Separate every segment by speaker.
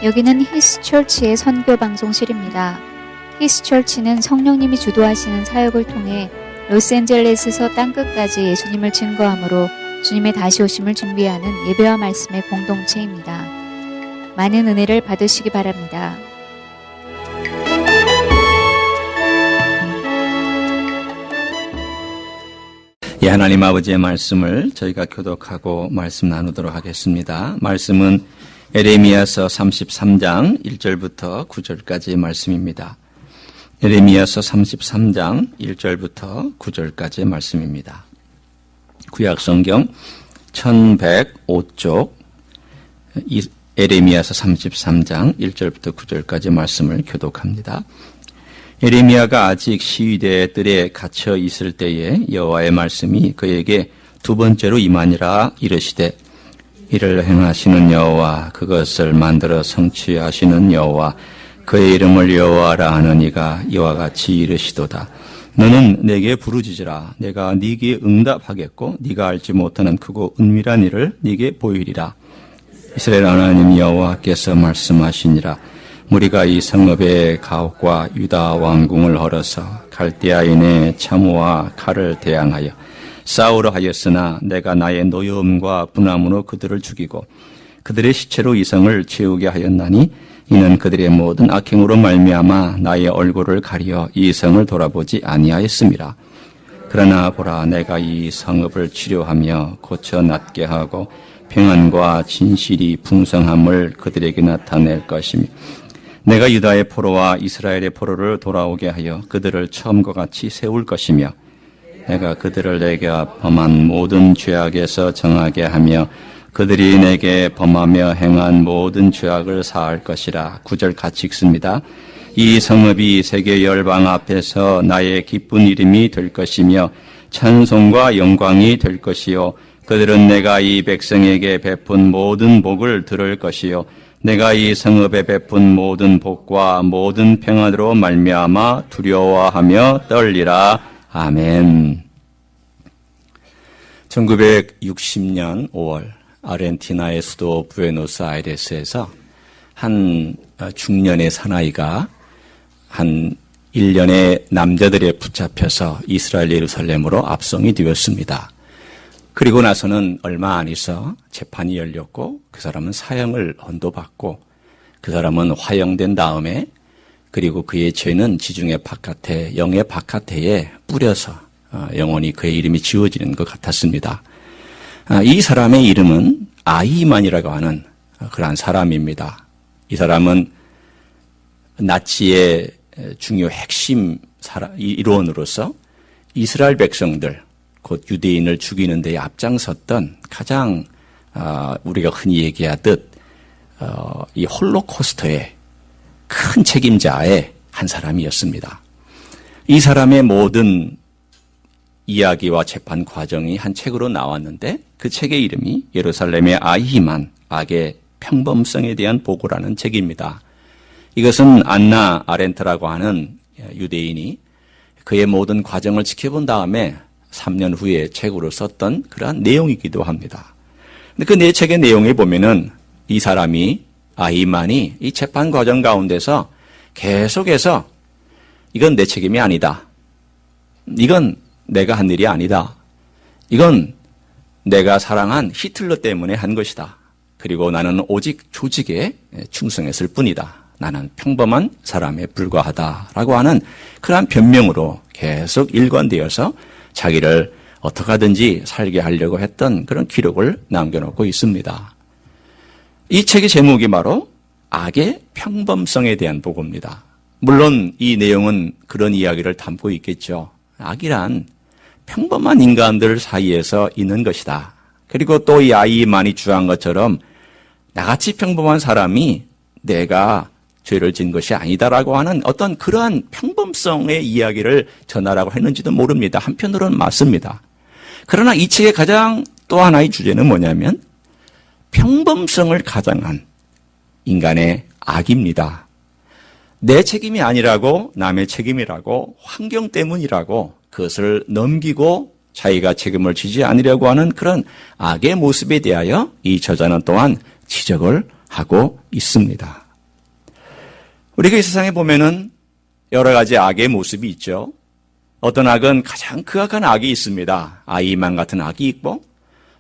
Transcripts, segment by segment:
Speaker 1: 여기는 히스처치의 선교 방송실입니다. 히스처치는 성령님이 주도하시는 사역을 통해 로스앤젤레스에서 땅끝까지 예수님을 증거함으로 주님의 다시 오심을 준비하는 예배와 말씀의 공동체입니다. 많은 은혜를 받으시기 바랍니다.
Speaker 2: 예, 하나님 아버지의 말씀을 저희가 교독하고 말씀 나누도록 하겠습니다. 말씀은 에레미야서 33장 1절부터 9절까지의 말씀입니다. 에레미야서 33장 1절부터 9절까지의 말씀입니다. 구약성경 1105쪽 에레미야서 33장 1절부터 9절까지의 말씀을 교독합니다. 에레미야가 아직 시위대의 뜰에 갇혀 있을 때에 여호와의 말씀이 그에게 두 번째로 임하니라. 이르시되 이를 행하시는 여호와, 그것을 만들어 성취하시는 여호와, 그의 이름을 여호와라 하는 이가 이와 같이 이르시도다. 너는 내게 부르짖으라. 내가 네게 응답하겠고 네가 알지 못하는 크고 은밀한 일을 네게 보이리라. 이스라엘 하나님 여호와께서 말씀하시니라. 무리가 이 성읍의 가옥과 유다 왕궁을 헐어서 갈대아인의 참호와 칼을 대항하여 싸우려 하였으나 내가 나의 노여움과 분함으로 그들을 죽이고 그들의 시체로 이 성을 채우게 하였나니 이는 그들의 모든 악행으로 말미암아 나의 얼굴을 가리어 이 성을 돌아보지 아니하였음이라. 그러나 보라, 내가 이 성읍을 치료하며 고쳐 낫게 하고 평안과 진실이 풍성함을 그들에게 나타낼 것이며 내가 유다의 포로와 이스라엘의 포로를 돌아오게 하여 그들을 처음과 같이 세울 것이며 내가 그들을 내게 범한 모든 죄악에서 정하게 하며 그들이 내게 범하며 행한 모든 죄악을 사할 것이라. 9절 같이 읽습니다. 이 성읍이 세계 열방 앞에서 나의 기쁜 이름이 될 것이며 찬송과 영광이 될 것이요 그들은 내가 이 백성에게 베푼 모든 복을 들을 것이요 내가 이 성읍에 베푼 모든 복과 모든 평안으로 말미암아 두려워하며 떨리라. 아멘. 1960년 5월 아르헨티나의 수도 부에노스아이레스에서 한 중년의 사나이가 한 1년의 남자들에 붙잡혀서 이스라엘 예루살렘으로 압송이 되었습니다. 그리고 나서는 얼마 안 있어 재판이 열렸고 그 사람은 사형을 언도받고 그 사람은 화형된 다음에 그리고 그의 죄는 지중해 바깥에 영해 바깥에 뿌려서 영원히 그의 이름이 지워지는 것 같았습니다. 이 사람의 이름은 아이만이라고 하는 그러한 사람입니다. 이 사람은 나치의 중요 핵심 일원으로서 이스라엘 백성들 곧 유대인을 죽이는 데에 앞장섰던 가장 우리가 흔히 얘기하듯 이 홀로코스터의 큰 책임자의 한 사람이었습니다. 이 사람의 모든 이야기와 재판 과정이 한 책으로 나왔는데 그 책의 이름이 예루살렘의 아이만, 악의 평범성에 대한 보고라는 책입니다. 이것은 안나 아렌트라고 하는 유대인이 그의 모든 과정을 지켜본 다음에 3년 후에 책으로 썼던 그러한 내용이기도 합니다. 근데 그 네 책의 내용에 보면은 이 사람이 아이만이 이 재판 과정 가운데서 계속해서 이건 내 책임이 아니다. 이건 내가 한 일이 아니다. 이건 내가 사랑한 히틀러 때문에 한 것이다. 그리고 나는 오직 조직에 충성했을 뿐이다. 나는 평범한 사람에 불과하다라고 하는 그러한 변명으로 계속 일관되어서 자기를 어떻게 하든지 살게 하려고 했던 그런 기록을 남겨놓고 있습니다. 이 책의 제목이 바로 악의 평범성에 대한 보고입니다. 물론 이 내용은 그런 이야기를 담고 있겠죠. 악이란 평범한 인간들 사이에서 있는 것이다. 그리고 또 이 아이만이 주장한 것처럼 나같이 평범한 사람이 내가 죄를 진 것이 아니다라고 하는 어떤 그러한 평범성의 이야기를 전하라고 했는지도 모릅니다. 한편으로는 맞습니다. 그러나 이 책의 가장 또 하나의 주제는 뭐냐면 평범성을 가장한 인간의 악입니다. 내 책임이 아니라고 남의 책임이라고 환경 때문이라고 그것을 넘기고 자기가 책임을 지지 않으려고 하는 그런 악의 모습에 대하여 이 저자는 또한 지적을 하고 있습니다. 우리가 이 세상에 보면은 여러 가지 악의 모습이 있죠. 어떤 악은 가장 극악한 악이 있습니다. 아이만 같은 악이 있고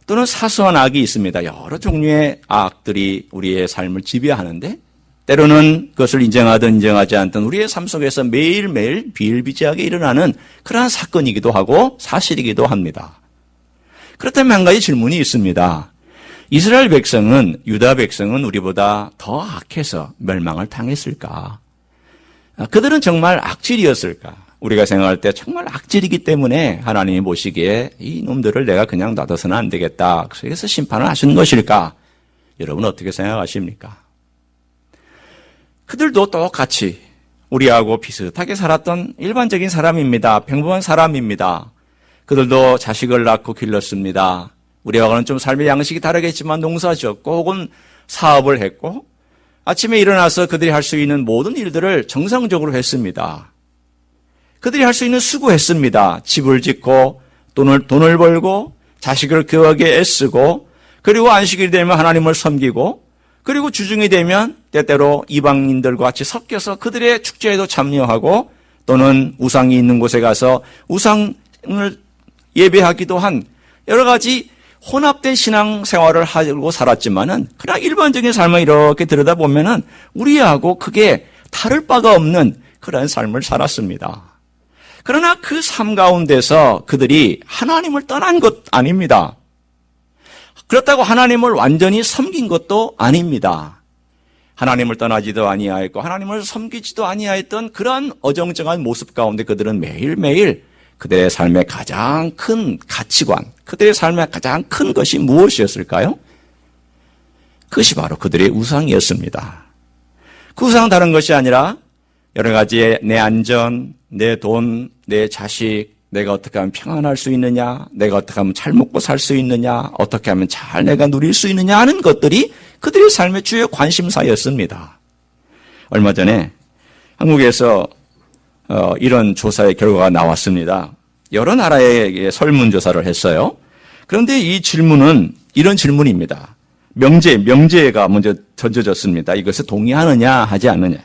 Speaker 2: 또는 사소한 악이 있습니다. 여러 종류의 악들이 우리의 삶을 지배하는데 때로는 그것을 인정하든 인정하지 않든 우리의 삶 속에서 매일매일 비일비재하게 일어나는 그러한 사건이기도 하고 사실이기도 합니다. 그렇다면 한 가지 질문이 있습니다. 이스라엘 백성은, 유다 백성은 우리보다 더 악해서 멸망을 당했을까? 그들은 정말 악질이었을까? 우리가 생각할 때 정말 악질이기 때문에 하나님이 보시기에 이 놈들을 내가 그냥 놔둬서는 안 되겠다. 그래서 심판을 하시는 것일까? 여러분 어떻게 생각하십니까? 그들도 똑같이 우리하고 비슷하게 살았던 일반적인 사람입니다. 평범한 사람입니다. 그들도 자식을 낳고 길렀습니다. 우리와는 좀 삶의 양식이 다르겠지만 농사 지었고 혹은 사업을 했고 아침에 일어나서 그들이 할 수 있는 모든 일들을 정상적으로 했습니다. 그들이 할 수 있는 수고했습니다. 집을 짓고 돈을 벌고 자식을 교육하기 애쓰고 그리고 안식일이 되면 하나님을 섬기고 그리고 주중이 되면 때때로 이방인들과 같이 섞여서 그들의 축제에도 참여하고 또는 우상이 있는 곳에 가서 우상을 예배하기도 한 여러 가지 혼합된 신앙생활을 하고 살았지만은 그냥 일반적인 삶을 이렇게 들여다보면은 우리하고 크게 다를 바가 없는 그런 삶을 살았습니다. 그러나 그 삶 가운데서 그들이 하나님을 떠난 것 아닙니다. 그렇다고 하나님을 완전히 섬긴 것도 아닙니다. 하나님을 떠나지도 아니하였고 하나님을 섬기지도 아니하였던 그런 어정쩡한 모습 가운데 그들은 매일매일 그들의 삶의 가장 큰 가치관, 그들의 삶의 가장 큰 것이 무엇이었을까요? 그것이 바로 그들의 우상이었습니다. 그 우상은 다른 것이 아니라 여러 가지의 내 안전, 내 돈, 내 자식, 내가 어떻게 하면 평안할 수 있느냐, 내가 어떻게 하면 잘 먹고 살 수 있느냐, 어떻게 하면 잘 내가 누릴 수 있느냐 하는 것들이 그들의 삶의 주요 관심사였습니다. 얼마 전에 한국에서 이런 조사의 결과가 나왔습니다. 여러 나라에 설문조사를 했어요. 그런데 이 질문은 이런 질문입니다. 명제가 먼저 던져졌습니다. 이것에 동의하느냐 하지 않느냐.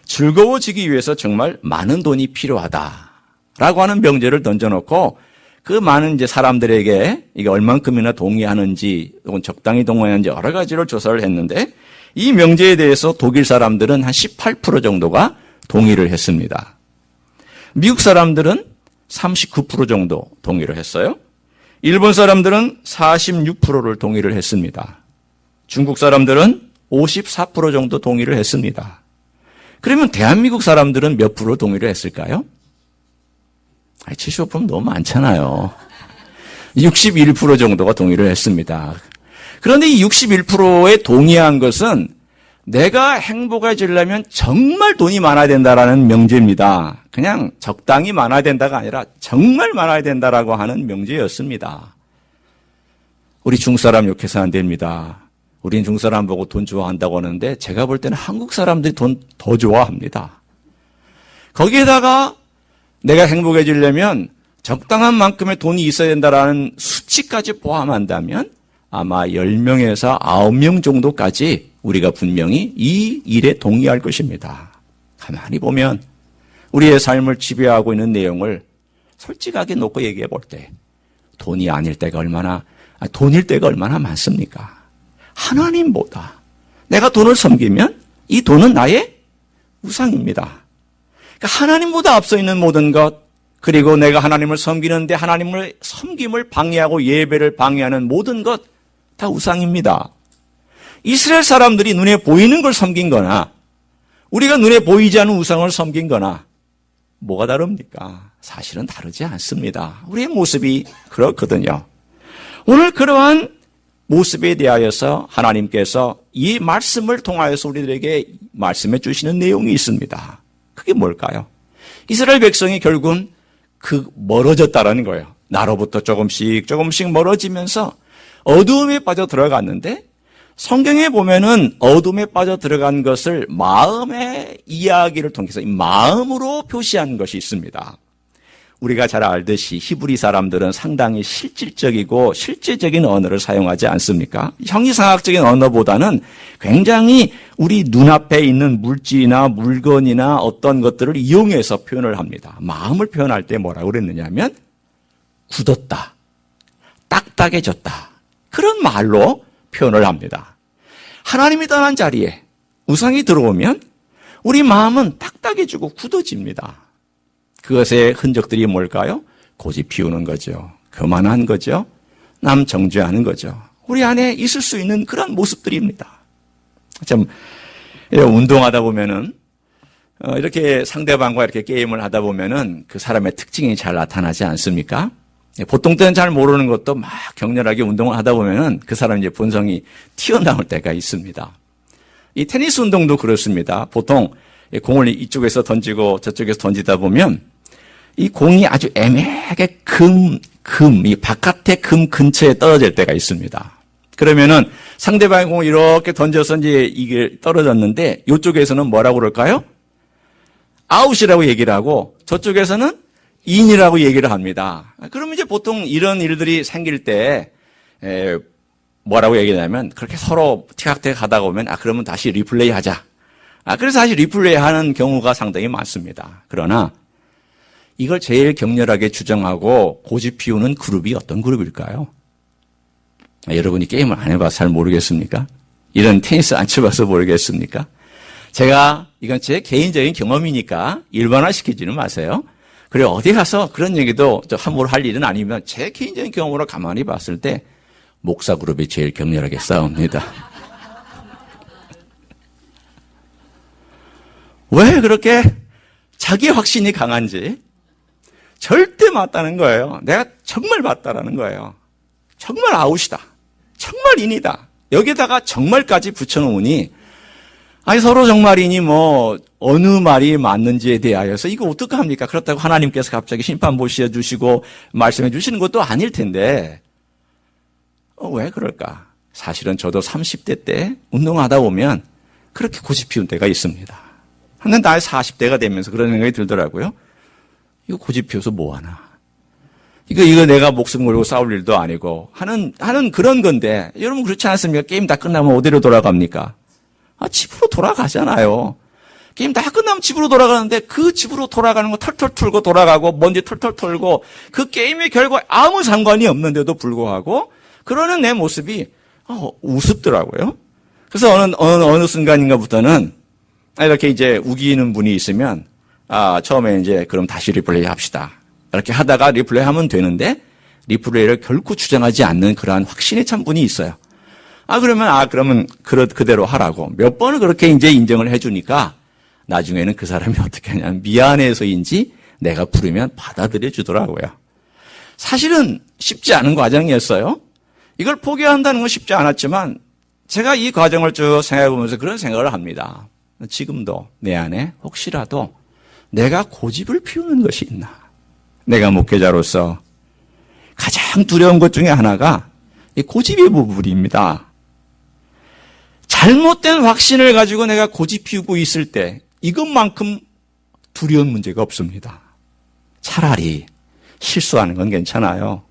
Speaker 2: 즐거워지기 위해서 정말 많은 돈이 필요하다라고 하는 명제를 던져놓고 그 많은 이제 사람들에게 이게 얼만큼이나 동의하는지 혹은 적당히 동의하는지 여러 가지를 조사를 했는데 이 명제에 대해서 독일 사람들은 한 18% 정도가 동의를 했습니다. 미국 사람들은 39% 정도 동의를 했어요. 일본 사람들은 46%를 동의를 했습니다. 중국 사람들은 54% 정도 동의를 했습니다. 그러면 대한민국 사람들은 몇 프로 동의를 했을까요? 75%는 너무 많잖아요. 61% 정도가 동의를 했습니다. 그런데 이 61%에 동의한 것은 내가 행복해지려면 정말 돈이 많아야 된다라는 명제입니다. 그냥 적당히 많아야 된다가 아니라 정말 많아야 된다라고 하는 명제였습니다. 우리 중사람 욕해서 안 됩니다. 우리는 중사람 보고 돈 좋아한다고 하는데 제가 볼 때는 한국 사람들이 돈 더 좋아합니다. 거기에다가 내가 행복해지려면 적당한 만큼의 돈이 있어야 된다라는 수치까지 포함한다면 아마 10명에서 9명 정도까지 우리가 분명히 이 일에 동의할 것입니다. 가만히 보면 우리의 삶을 지배하고 있는 내용을 솔직하게 놓고 얘기해 볼 때 돈일 때가 얼마나 많습니까? 하나님보다 내가 돈을 섬기면 이 돈은 나의 우상입니다. 그러니까 하나님보다 앞서 있는 모든 것 그리고 내가 하나님을 섬기는데 하나님을 섬김을 방해하고 예배를 방해하는 모든 것 다 우상입니다. 이스라엘 사람들이 눈에 보이는 걸 섬긴 거나 우리가 눈에 보이지 않는 우상을 섬긴 거나 뭐가 다릅니까? 사실은 다르지 않습니다. 우리의 모습이 그렇거든요. 오늘 그러한 모습에 대하여서 하나님께서 이 말씀을 통하여서 우리들에게 말씀해 주시는 내용이 있습니다. 그게 뭘까요? 이스라엘 백성이 결국은 멀어졌다라는 거예요. 나로부터 조금씩 멀어지면서 어두움에 빠져 들어갔는데 성경에 보면은 어둠에 빠져 들어간 것을 마음의 이야기를 통해서 이 마음으로 표시한 것이 있습니다. 우리가 잘 알듯이 히브리 사람들은 상당히 실질적이고 실제적인 언어를 사용하지 않습니까? 형이상학적인 언어보다는 굉장히 우리 눈앞에 있는 물질이나 물건이나 어떤 것들을 이용해서 표현을 합니다. 마음을 표현할 때 뭐라고 그랬느냐면 굳었다, 딱딱해졌다, 그런 말로 표현을 합니다. 하나님이 떠난 자리에 우상이 들어오면 우리 마음은 딱딱해지고 굳어집니다. 그것의 흔적들이 뭘까요? 고집 피우는 거죠. 교만한 거죠. 남 정죄하는 거죠. 우리 안에 있을 수 있는 그런 모습들입니다. 참 운동하다 보면은 이렇게 상대방과 이렇게 게임을 하다 보면은 그 사람의 특징이 잘 나타나지 않습니까? 보통 때는 잘 모르는 것도 막 격렬하게 운동을 하다 보면은 그 사람 이제 본성이 튀어나올 때가 있습니다. 이 테니스 운동도 그렇습니다. 보통 공을 이쪽에서 던지고 저쪽에서 던지다 보면 이 공이 아주 애매하게 이 바깥의 금 근처에 떨어질 때가 있습니다. 그러면은 상대방의 공을 이렇게 던져서 이제 이게 떨어졌는데 이쪽에서는 뭐라고 그럴까요? 아웃이라고 얘기를 하고 저쪽에서는 인이라고 얘기를 합니다. 그러면 이제 보통 이런 일들이 생길 때 뭐라고 얘기하냐면 그렇게 서로 티격태격 하다가 보면 그러면 다시 리플레이 하자. 그래서 사실 리플레이 하는 경우가 상당히 많습니다. 그러나 이걸 제일 격렬하게 주장하고 고집 피우는 그룹이 어떤 그룹일까요? 여러분이 게임을 안 해봐서 잘 모르겠습니까? 이런 테니스 안 쳐봐서 모르겠습니까? 제가 이건 제 개인적인 경험이니까 일반화시키지는 마세요. 그리고 어디 가서 그런 얘기도 함부로 할 일은 아니면 제 개인적인 경험으로 가만히 봤을 때 목사 그룹이 제일 격렬하게 싸웁니다. 왜 그렇게 자기 확신이 강한지 절대 맞다는 거예요. 내가 정말 맞다라는 거예요. 정말 아웃이다. 정말 인이다. 여기다가 정말까지 붙여놓으니 서로 정말이니 뭐 어느 말이 맞는지에 대하여서 이거 어떡합니까? 그렇다고 하나님께서 갑자기 심판 보시어 주시고 말씀해 주시는 것도 아닐 텐데 왜 그럴까? 사실은 저도 30대 때 운동하다 보면 그렇게 고집 피운 때가 있습니다. 근데 나이 40대가 되면서 그런 생각이 들더라고요. 이거 고집 피워서 뭐하나. 이거 내가 목숨 걸고 싸울 일도 아니고 하는 그런 건데 여러분 그렇지 않습니까? 게임 다 끝나면 어디로 돌아갑니까? 집으로 돌아가잖아요. 게임 다 끝나면 집으로 돌아가는데 그 집으로 돌아가는 거 털털 털고 돌아가고 먼지 털털 털고 그 게임의 결과에 아무 상관이 없는데도 불구하고 그러는 내 모습이 우습더라고요. 그래서 어느 순간인가부터는 이렇게 이제 우기는 분이 있으면 처음에 이제 그럼 다시 리플레이 합시다. 이렇게 하다가 리플레이 하면 되는데 리플레이를 결코 주장하지 않는 그러한 확신에 찬 분이 있어요. 그러면 그대로 하라고 몇 번을 그렇게 이제 인정을 해주니까 나중에는 그 사람이 어떻게 하냐면 미안해서인지 내가 부르면 받아들여 주더라고요. 사실은 쉽지 않은 과정이었어요. 이걸 포기한다는 건 쉽지 않았지만 제가 이 과정을 쭉 생각해 보면서 그런 생각을 합니다. 지금도 내 안에 혹시라도 내가 고집을 피우는 것이 있나. 내가 목회자로서 가장 두려운 것 중에 하나가 이 고집의 부분입니다. 잘못된 확신을 가지고 내가 고집 피우고 있을 때 이것만큼 두려운 문제가 없습니다. 차라리 실수하는 건 괜찮아요.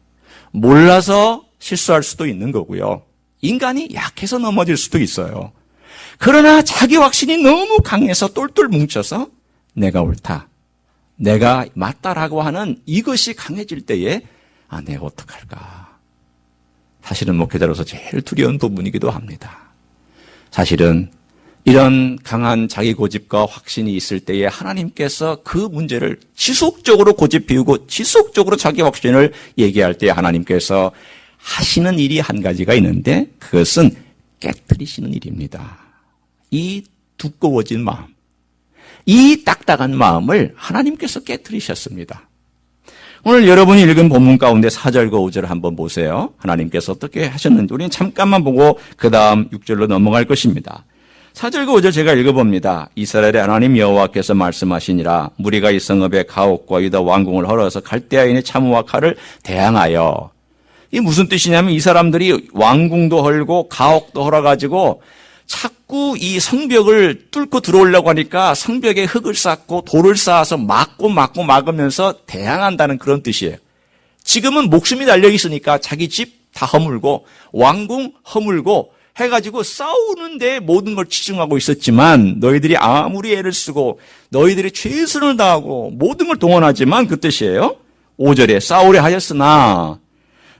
Speaker 2: 몰라서 실수할 수도 있는 거고요. 인간이 약해서 넘어질 수도 있어요. 그러나 자기 확신이 너무 강해서 똘똘 뭉쳐서 내가 옳다, 내가 맞다라고 하는 이것이 강해질 때에 내가 어떡할까. 사실은 목회자로서 제일 두려운 부분이기도 합니다. 사실은 이런 강한 자기 고집과 확신이 있을 때에 하나님께서 그 문제를 지속적으로 고집 피우고 지속적으로 자기 확신을 얘기할 때 하나님께서 하시는 일이 한 가지가 있는데 그것은 깨트리시는 일입니다. 이 두꺼워진 마음, 이 딱딱한 마음을 하나님께서 깨트리셨습니다. 오늘 여러분이 읽은 본문 가운데 4절과 5절을 한번 보세요. 하나님께서 어떻게 하셨는지 우리는 잠깐만 보고 그 다음 6절로 넘어갈 것입니다. 4절과 5절 제가 읽어봅니다. 이스라엘의 하나님 여호와께서 말씀하시니라. 무리가 이 성읍에 가옥과 유다 왕궁을 헐어서 갈대아인의 참호와 칼을 대항하여. 이게 무슨 뜻이냐면 이 사람들이 왕궁도 헐고 가옥도 헐어가지고 자꾸 자꾸 이 성벽을 뚫고 들어오려고 하니까 성벽에 흙을 쌓고 돌을 쌓아서 막으면서 대항한다는 그런 뜻이에요. 지금은 목숨이 달려 있으니까 자기 집 다 허물고 왕궁 허물고 해가지고 싸우는 데 모든 걸 치중하고 있었지만 너희들이 아무리 애를 쓰고 너희들이 최선을 다하고 모든 걸 동원하지만 그 뜻이에요. 5절에 싸우려 하였으나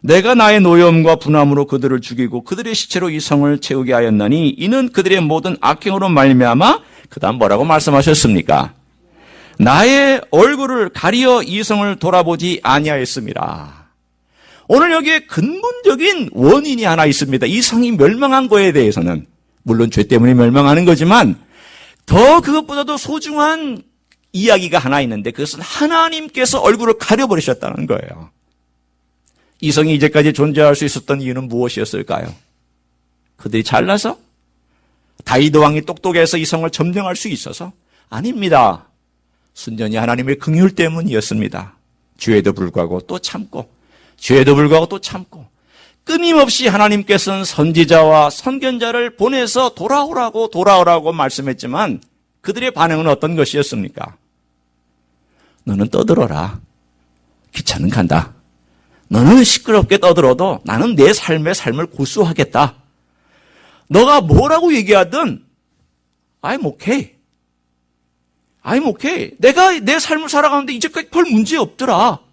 Speaker 2: 내가 나의 노여움과 분함으로 그들을 죽이고 그들의 시체로 이 성을 채우게 하였나니 이는 그들의 모든 악행으로 말미암아 그 다음 뭐라고 말씀하셨습니까? 나의 얼굴을 가리어 이 성을 돌아보지 아니하였습니다. 오늘 여기에 근본적인 원인이 하나 있습니다. 이 성이 멸망한 거에 대해서는 물론 죄 때문에 멸망하는 거지만 더 그것보다도 소중한 이야기가 하나 있는데 그것은 하나님께서 얼굴을 가려버리셨다는 거예요. 이 성이 이제까지 존재할 수 있었던 이유는 무엇이었을까요? 그들이 잘나서? 다윗 왕이 똑똑해서 이 성을 점령할 수 있어서? 아닙니다. 순전히 하나님의 긍휼 때문이었습니다. 죄에도 불구하고 또 참고 죄에도 불구하고 또 참고 끊임없이 하나님께서는 선지자와 선견자를 보내서 돌아오라고 말씀했지만 그들의 반응은 어떤 것이었습니까? 너는 떠들어라. 기차는 간다. 너는 시끄럽게 떠들어도 나는 내 삶을 고수하겠다. 너가 뭐라고 얘기하든 I'm okay. I'm okay. 내가 내 삶을 살아가는데 이제까지 별 문제 없더라.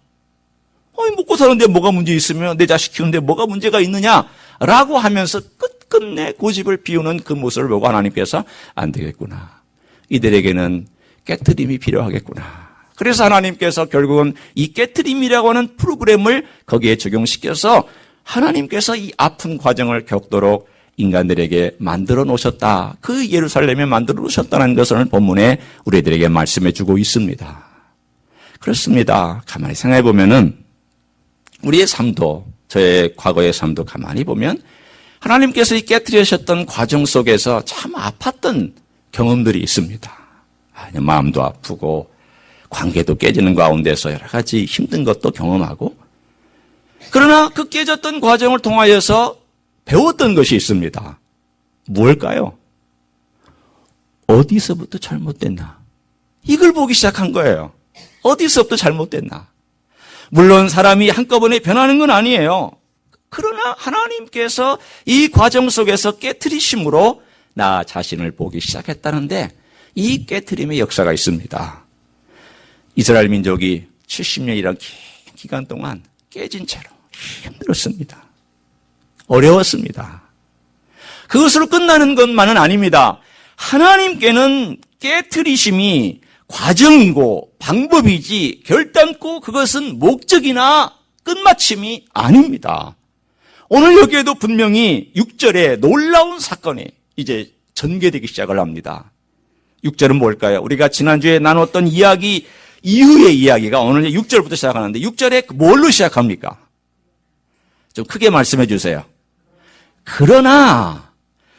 Speaker 2: 먹고 사는데 뭐가 문제 있으면 내 자식 키우는데 뭐가 문제가 있느냐라고 하면서 끝끝내 고집을 피우는 그 모습을 보고 하나님께서 안 되겠구나. 이들에게는 깨트림이 필요하겠구나. 그래서 하나님께서 결국은 이 깨트림이라고 하는 프로그램을 거기에 적용시켜서 하나님께서 이 아픈 과정을 겪도록 인간들에게 만들어 놓으셨다. 그 예루살렘에 만들어 놓으셨다는 것을 본문에 우리들에게 말씀해 주고 있습니다. 그렇습니다. 가만히 생각해 보면은 우리의 삶도 저의 과거의 삶도 가만히 보면 하나님께서 이 깨트리셨던 과정 속에서 참 아팠던 경험들이 있습니다. 마음도 아프고 관계도 깨지는 가운데서 여러 가지 힘든 것도 경험하고 그러나 그 깨졌던 과정을 통하여서 배웠던 것이 있습니다. 뭘까요? 어디서부터 잘못됐나? 이걸 보기 시작한 거예요. 어디서부터 잘못됐나? 물론 사람이 한꺼번에 변하는 건 아니에요. 그러나 하나님께서 이 과정 속에서 깨트리심으로 나 자신을 보기 시작했다는데 이 깨트림의 역사가 있습니다. 이스라엘 민족이 70년이란 긴 기간 동안 깨진 채로 힘들었습니다. 어려웠습니다. 그것으로 끝나는 것만은 아닙니다. 하나님께는 깨트리심이 과정이고 방법이지 결단코 그것은 목적이나 끝마침이 아닙니다. 오늘 여기에도 분명히 6절에 놀라운 사건이 이제 전개되기 시작을 합니다. 6절은 뭘까요? 우리가 지난주에 나눴던 이야기 이후의 이야기가 오늘 6절부터 시작하는데 6절에 뭘로 시작합니까? 좀 크게 말씀해 주세요. 그러나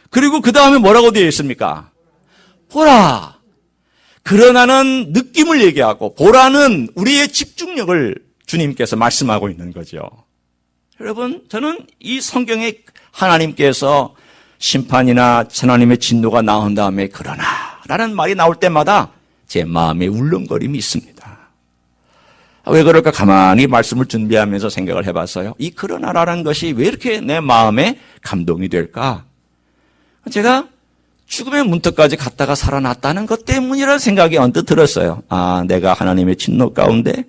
Speaker 2: 그리고 그 다음에 뭐라고 되어 있습니까? 보라. 그러나는 느낌을 얘기하고 보라는 우리의 집중력을 주님께서 말씀하고 있는 거죠. 여러분 저는 이 성경에 하나님께서 심판이나 하나님의 진노가 나온 다음에 그러나 라는 말이 나올 때마다 제 마음에 울렁거림이 있습니다. 왜 그럴까 가만히 말씀을 준비하면서 생각을 해봤어요. 이 그러나라는 것이 왜 이렇게 내 마음에 감동이 될까? 제가 죽음의 문턱까지 갔다가 살아났다는 것 때문이라는 생각이 언뜻 들었어요. 내가 하나님의 진노 가운데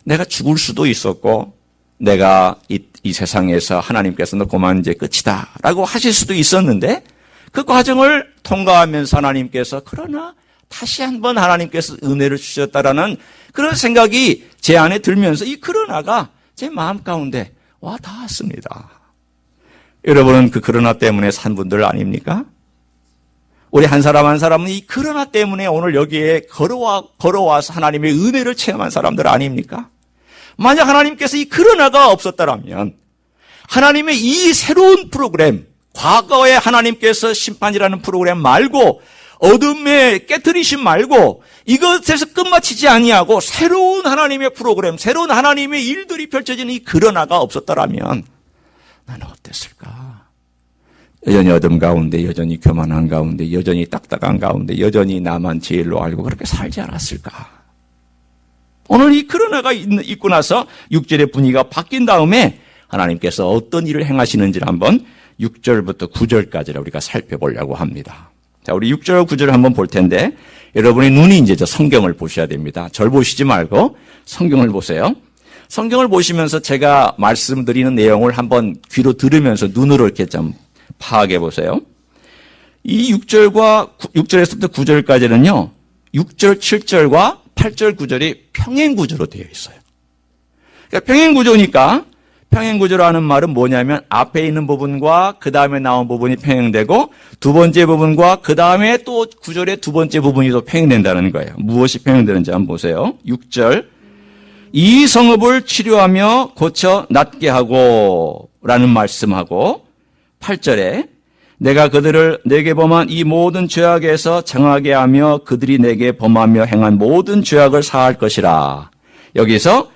Speaker 2: 내가 죽을 수도 있었고 내가 이 세상에서 하나님께서 너 그만 이제 끝이다 라고 하실 수도 있었는데 그 과정을 통과하면서 하나님께서 그러나 다시 한번 하나님께서 은혜를 주셨다라는 그런 생각이 제 안에 들면서 이 그러나가 제 마음 가운데 와 닿았습니다. 여러분은 그 그러나 때문에 산 분들 아닙니까? 우리 한 사람 한 사람은 이 그러나 때문에 오늘 여기에 걸어와서 하나님의 은혜를 체험한 사람들 아닙니까? 만약 하나님께서 이 그러나가 없었다면 하나님의 이 새로운 프로그램, 과거에 하나님께서 심판이라는 프로그램 말고 어둠의 깨트리심 말고 이것에서 끝마치지 아니하고 새로운 하나님의 프로그램, 새로운 하나님의 일들이 펼쳐지는 이 그러나가 없었다면 나는 어땠을까? 여전히 어둠 가운데, 여전히 교만한 가운데, 여전히 딱딱한 가운데, 여전히 나만 제일로 알고 그렇게 살지 않았을까? 오늘 이 그러나가 있고 나서 6절의 분위기가 바뀐 다음에 하나님께서 어떤 일을 행하시는지를 한번 6절부터 9절까지를 우리가 살펴보려고 합니다. 자, 우리 6절, 9절을 한번 볼 텐데, 여러분의 눈이 이제 저 성경을 보셔야 됩니다. 절 보시지 말고 성경을 보세요. 성경을 보시면서 제가 말씀드리는 내용을 한번 귀로 들으면서 눈으로 이렇게 좀 파악해 보세요. 이 6절에서부터 9절까지는요, 6절, 7절과 8절, 9절이 평행구조로 되어 있어요. 그러니까 평행구조니까, 평행구조로 하는 말은 뭐냐면 앞에 있는 부분과 그 다음에 나온 부분이 평행되고 두 번째 부분과 그 다음에 또 구절의 두 번째 부분이 또 평행된다는 거예요. 무엇이 평행되는지 한번 보세요. 6절. 이 성읍을 치료하며 고쳐 낫게 하고 라는 말씀하고 8절에 내가 그들을 내게 범한 이 모든 죄악에서 정하게 하며 그들이 내게 범하며 행한 모든 죄악을 사할 것이라. 여기서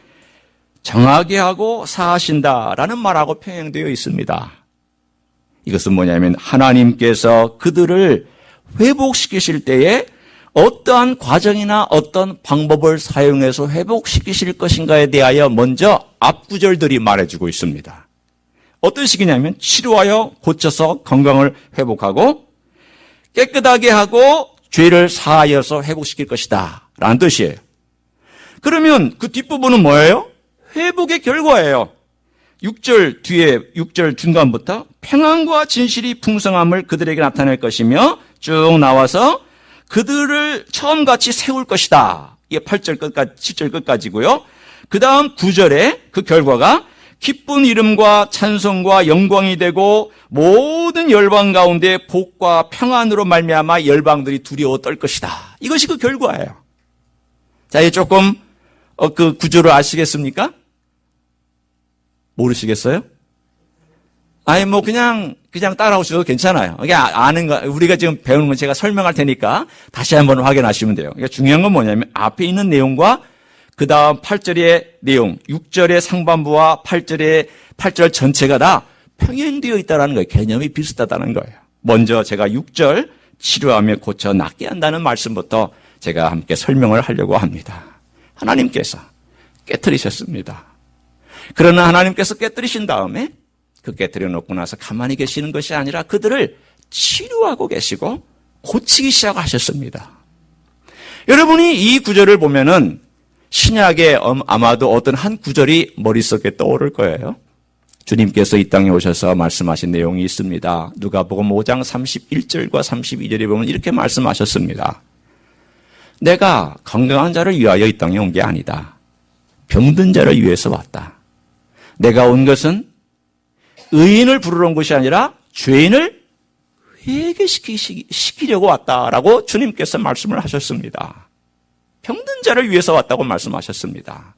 Speaker 2: 정하게 하고 사하신다라는 말하고 평행되어 있습니다. 이것은 뭐냐면 하나님께서 그들을 회복시키실 때에 어떠한 과정이나 어떤 방법을 사용해서 회복시키실 것인가에 대하여 먼저 앞구절들이 말해주고 있습니다. 어떤 식이냐면 치료하여 고쳐서 건강을 회복하고 깨끗하게 하고 죄를 사하여서 회복시킬 것이다 라는 뜻이에요. 그러면 그 뒷부분은 뭐예요? 회복의 결과예요. 6절 뒤에 6절 중간부터 평안과 진실이 풍성함을 그들에게 나타낼 것이며 쭉 나와서 그들을 처음같이 세울 것이다. 이게 8절 끝까지 7절 끝까지고요. 그 다음 9절에 그 결과가 기쁜 이름과 찬송과 영광이 되고 모든 열방 가운데 복과 평안으로 말미암아 열방들이 두려워 떨 것이다. 이것이 그 결과예요. 자, 이제 조금 그 구조를 아시겠습니까? 모르시겠어요? 아니, 그냥 따라오셔도 괜찮아요. 이게 아는 거, 우리가 지금 배우는 건 제가 설명할 테니까 다시 한번 확인하시면 돼요. 그러니까 중요한 건 뭐냐면 앞에 있는 내용과 그 다음 8절의 내용, 6절의 상반부와 8절 전체가 다 평행되어 있다는 거예요. 개념이 비슷하다는 거예요. 먼저 제가 6절 치료하며 고쳐 낫게 한다는 말씀부터 제가 함께 설명을 하려고 합니다. 하나님께서 깨트리셨습니다. 그러나 하나님께서 깨뜨리신 다음에 그 깨뜨려 놓고 나서 가만히 계시는 것이 아니라 그들을 치료하고 계시고 고치기 시작하셨습니다. 여러분이 이 구절을 보면은 신약에 아마도 어떤 한 구절이 머릿속에 떠오를 거예요. 주님께서 이 땅에 오셔서 말씀하신 내용이 있습니다. 누가복음 5장 31절과 32절에 보면 이렇게 말씀하셨습니다. 내가 건강한 자를 위하여 이 땅에 온 게 아니다. 병든 자를 위해서 왔다. 내가 온 것은 의인을 부르러 온 것이 아니라 죄인을 회개시키려고 왔다라고 주님께서 말씀을 하셨습니다. 병든 자를 위해서 왔다고 말씀하셨습니다.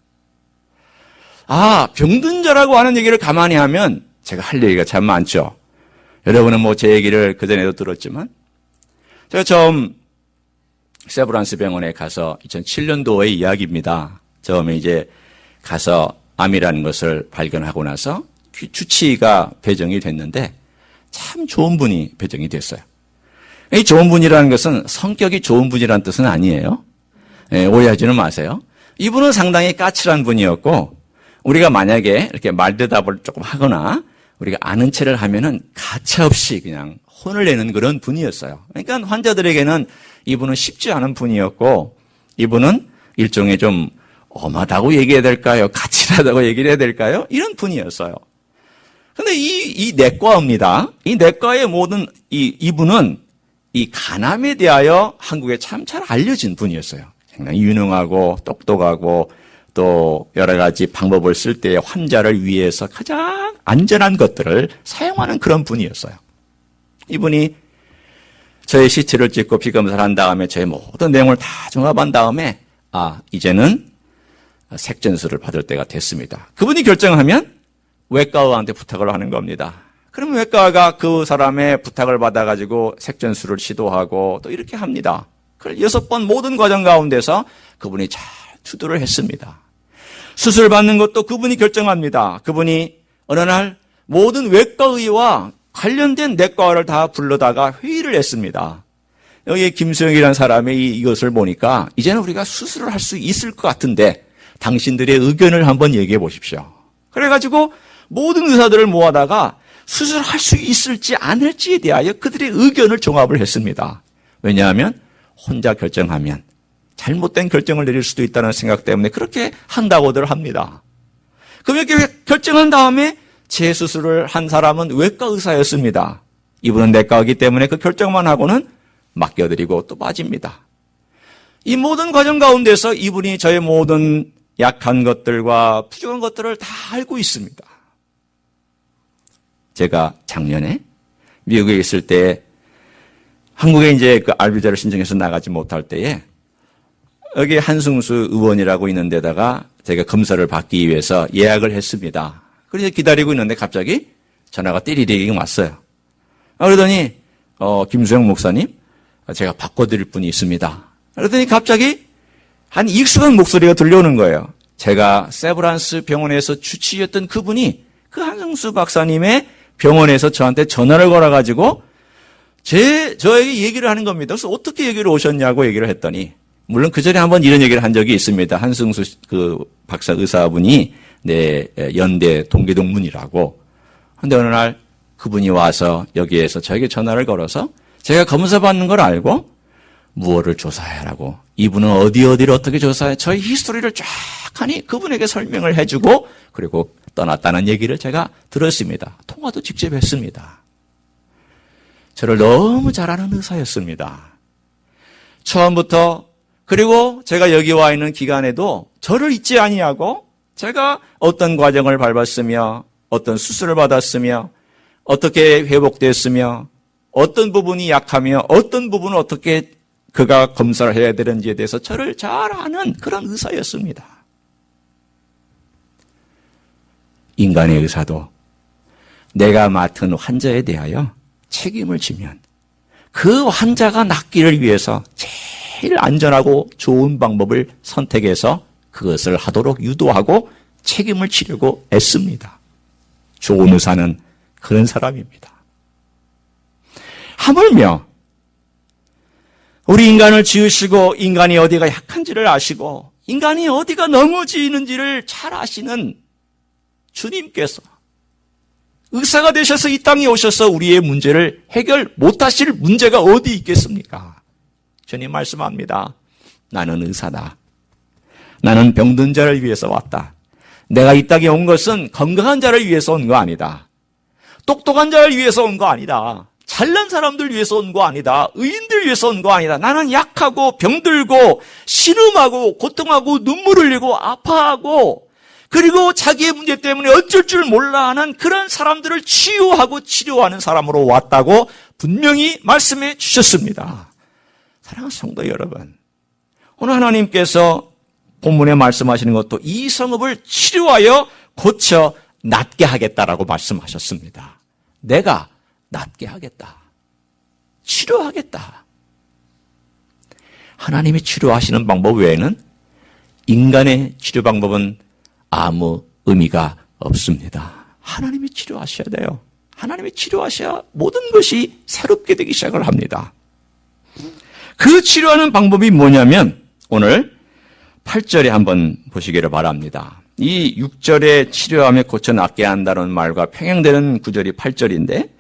Speaker 2: 병든 자라고 하는 얘기를 가만히 하면 제가 할 얘기가 참 많죠. 여러분은 제 얘기를 그전에도 들었지만 제가 처음 세브란스 병원에 가서 2007년도의 이야기입니다. 처음에 이제 가서 암이라는 것을 발견하고 나서 주치의가 배정이 됐는데 참 좋은 분이 배정이 됐어요. 이 좋은 분이라는 것은 성격이 좋은 분이라는 뜻은 아니에요. 오해하지는 마세요. 이분은 상당히 까칠한 분이었고 우리가 만약에 이렇게 말대답을 조금 하거나 우리가 아는 체를 하면은 가차없이 그냥 혼을 내는 그런 분이었어요. 그러니까 환자들에게는 이분은 쉽지 않은 분이었고 이분은 일종의 좀 엄하다고 얘기해야 될까요? 까칠하다고 얘기를 해야 될까요? 이런 분이었어요. 근데 이 내과입니다. 이 내과의 모든 이분은 이 간암에 대하여 한국에 참 잘 알려진 분이었어요. 상당히 유능하고 똑똑하고 또 여러 가지 방법을 쓸 때 환자를 위해서 가장 안전한 것들을 사용하는 그런 분이었어요. 이분이 저의 CT를 찍고 피검사를 한 다음에 저의 모든 내용을 다 종합한 다음에 이제는 색전수를 받을 때가 됐습니다. 그분이 결정하면 외과의한테 부탁을 하는 겁니다. 그러면 외과가 그 사람의 부탁을 받아가지고 색전수를 시도하고 또 이렇게 합니다. 6번 모든 과정 가운데서 그분이 잘 투두를 했습니다. 수술 받는 것도 그분이 결정합니다. 그분이 어느 날 모든 외과의와 관련된 내과를 다 불러다가 회의를 했습니다. 여기 김수영이라는 사람이 이것을 보니까 이제는 우리가 수술을 할 수 있을 것 같은데 당신들의 의견을 한번 얘기해 보십시오. 그래가지고 모든 의사들을 모아다가 수술할 수 있을지 않을지에 대하여 그들의 의견을 종합을 했습니다. 왜냐하면 혼자 결정하면 잘못된 결정을 내릴 수도 있다는 생각 때문에 그렇게 한다고들 합니다. 그럼 이렇게 결정한 다음에 재수술을 한 사람은 외과 의사였습니다. 이분은 내과이기 때문에 그 결정만 하고는 맡겨드리고 또 빠집니다. 이 모든 과정 가운데서 이분이 저의 모든 약한 것들과 부족한 것들을 다 알고 있습니다. 제가 작년에 미국에 있을 때 한국에 이제 그 알비자를 신청해서 나가지 못할 때에 여기 한승수 의원이라고 있는 데다가 제가 검사를 받기 위해서 예약을 했습니다. 그래서 기다리고 있는데 갑자기 전화가 띠리리리 왔어요. 그러더니 김수영 목사님, 제가 바꿔드릴 분이 있습니다. 그러더니 갑자기 한 익숙한 목소리가 들려오는 거예요. 제가 세브란스 병원에서 주치의였던 그분이 그 한승수 박사님의 병원에서 저한테 전화를 걸어가지고 저에게 얘기를 하는 겁니다. 그래서 어떻게 얘기를 오셨냐고 얘기를 했더니, 물론 그 전에 한번 이런 얘기를 한 적이 있습니다. 한승수 그 박사 의사분이 연대 동계동문이라고. 근데 어느 날 그분이 와서 여기에서 저에게 전화를 걸어서 제가 검사 받는 걸 알고 무엇을 조사해라고, 이분은 어디를 어떻게 조사해, 저희 히스토리를 쫙 하니 그분에게 설명을 해주고 그리고 떠났다는 얘기를 제가 들었습니다. 통화도 직접 했습니다. 저를 너무 잘 아는 의사였습니다. 처음부터, 그리고 제가 여기 와 있는 기간에도 저를 잊지 아니하고 제가 어떤 과정을 밟았으며 어떤 수술을 받았으며 어떻게 회복됐으며 어떤 부분이 약하며 어떤 부분은 어떻게 그가 검사를 해야 되는지에 대해서 저를 잘 아는 그런 의사였습니다. 인간의 의사도 내가 맡은 환자에 대하여 책임을 지면 그 환자가 낫기를 위해서 제일 안전하고 좋은 방법을 선택해서 그것을 하도록 유도하고 책임을 지려고 애씁니다. 좋은 의사는 그런 사람입니다. 하물며 우리 인간을 지으시고 인간이 어디가 약한지를 아시고 인간이 어디가 넘어지는지를 잘 아시는 주님께서 의사가 되셔서 이 땅에 오셔서 우리의 문제를 해결 못하실 문제가 어디 있겠습니까? 주님 말씀합니다. 나는 의사다. 나는 병든 자를 위해서 왔다. 내가 이 땅에 온 것은 건강한 자를 위해서 온 거 아니다. 똑똑한 자를 위해서 온 거 아니다. 잘난 사람들 위해서 온 거 아니다. 의인들 위해서 온 거 아니다. 나는 약하고 병들고 신음하고 고통하고 눈물 흘리고 아파하고 그리고 자기의 문제 때문에 어쩔 줄 몰라 하는 그런 사람들을 치유하고 치료하는 사람으로 왔다고 분명히 말씀해 주셨습니다. 사랑하는 성도 여러분, 오늘 하나님께서 본문에 말씀하시는 것도 이 성읍을 치료하여 고쳐 낫게 하겠다라고 말씀하셨습니다. 내가 낫게 하겠다. 치료하겠다. 하나님이 치료하시는 방법 외에는 인간의 치료 방법은 아무 의미가 없습니다. 하나님이 치료하셔야 돼요. 하나님이 치료하셔야 모든 것이 새롭게 되기 시작을 합니다. 그 치료하는 방법이 뭐냐면 오늘 8절에 한번 보시기를 바랍니다. 이 6절에 치료하며 고쳐 낫게 한다는 말과 평행되는 구절이 8절인데